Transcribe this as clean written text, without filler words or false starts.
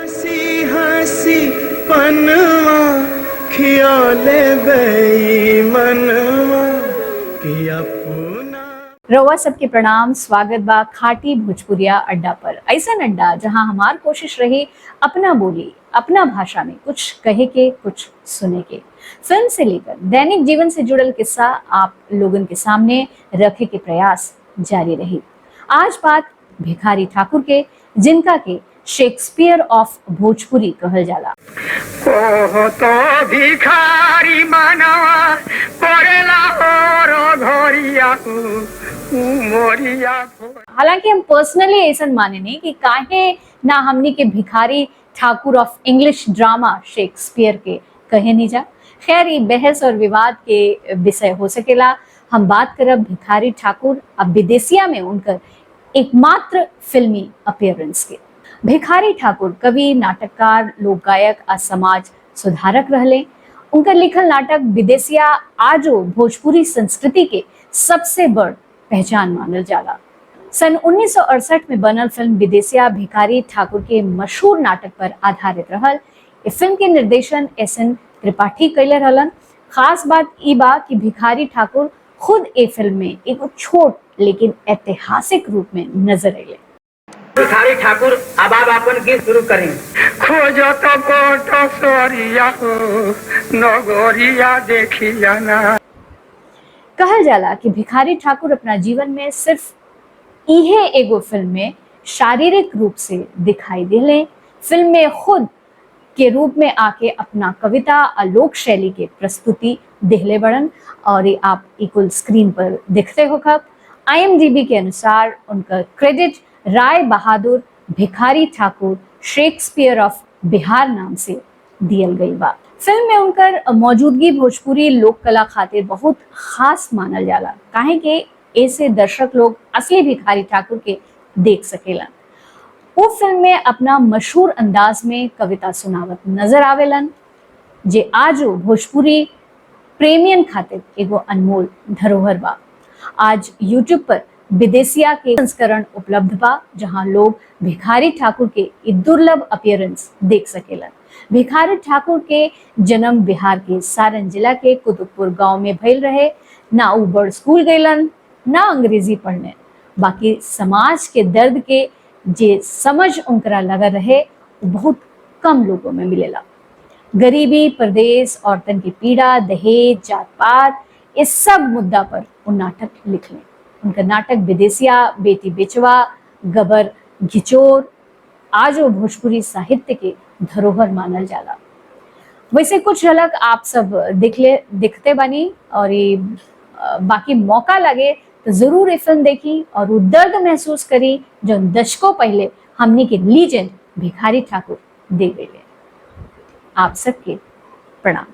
हंसी हंसी पनवा खियाले बेईमनवा कि अपना। रउआ सबके प्रणाम, स्वागत बा खाटी भोजपुरिया अड्डा पर। ऐसा अड्डा जहां हमार कोशिश रही अपना बोली अपना भाषा में कुछ कहे के कुछ सुने के, फिल्म से लेकर दैनिक जीवन से जुड़ल किस्सा आप लोगन के सामने रखे के प्रयास जारी रही। आज बात भिखारी ठाकुर के, जिनका के शेक्सपियर ऑफ भोजपुरी कहल जाला। ओहो तो भिखारी मनवा पड़ेला और घोरिया मोरिया। हालांकि हम पर्सनली ऐसा माने नहीं कि काहे ना हमनी के Bhikhari Thakur of English drama Shakespeare के कहे नहीं जा। खैर ये बहस और विवाद के विषय हो सकेला। हम बात करब भिखारी ठाकुर अब विदेशिया में उनकर एकमात्र फिल्मी अपीयरेंस के। भिखारी ठाकुर कवि, नाटककार, लोक गायक आ समाज सुधारक रहले। उनकर लिखल नाटक विदेशिया आजो भोजपुरी संस्कृति के सबसे बड़ पहचान मानल जाला। सन 1968 में बनल फिल्म विदेशिया भिखारी ठाकुर के मशहूर नाटक पर आधारित रहल। इस फिल्म के निर्देशन SN त्रिपाठी कैले रहलन। खास बात ई बा कि भिखारी ठाकुर खुद ए फिल्म में एक छोट लेकिन ऐतिहासिक रूप में नजर अले। भिखारी ठाकुर अब आप अपन गीत शुरू करें। खोजो तो कोटो सोरिया हो नगोरिया देखिया ना। कहल जाला कि भिखारी ठाकुर अपना जीवन में सिर्फ इहे एगो फिल्म में शारीरिक रूप से दिखाई दिले। फिल्म में खुद के रूप में आके अपना कविता और लोक शैली के प्रस्तुति दिखले बड़न और ये आप इक्वल स्क्रीन पर दिखते हो। कब IMDb के अनुसार उनका credit Rai Bahadur Bhikhari Thakur Shakespeare of Bihar नाम से दियल गई बा। फिल्म में उनकर मौजूदगी भोजपुरी लोक कला खातिर बहुत खास मानल जाला, काहे के ऐसे दर्शक लोग असली भिखारी ठाकुर के देख सकेलन। वो फिल्म में अपना मशहूर अंदाज में कविता सुनावत नजर आवेलन, जे आजो भोजपुरी प्रेमियन खातिर एगो अनमोल धरोहर बा। आज YouTube पर विदेशिया के संस्करण उपलब्ध बा, जहां लोग भिखारी ठाकुर के दुर्लभ अपीयरेंस देख सकेलन। भिखारी ठाकुर के जन्म बिहार के सारण जिला के कुतुबपुर गांव में भइल रहे। ना उ बड़ स्कूल गईलन, ना अंग्रेजी पढ़ने, बाकी समाज के दर्द के जे समझ उनकरा लगा रहे वो बहुत कम लोगों में मिलेला। गरीबी, परदेश, औरतन की पीड़ा, दहेज, जात पात, इस सब मुद्दा पर वो नाटक लिखले। उनका नाटक विदेशिया, बेटी बेचवा, गबर घिचोर आजो भोजपुरी साहित्य के धरोहर मानल जाला। वैसे कुछ झलक आप सब दिखते बनी और ये बाकी मौका लगे तो जरूर ये फिल्म देखी और वो दर्द महसूस करी जो दशकों पहले हमने के लीजेंड भिखारी ठाकुर दे गए। आप सबके प्रणाम।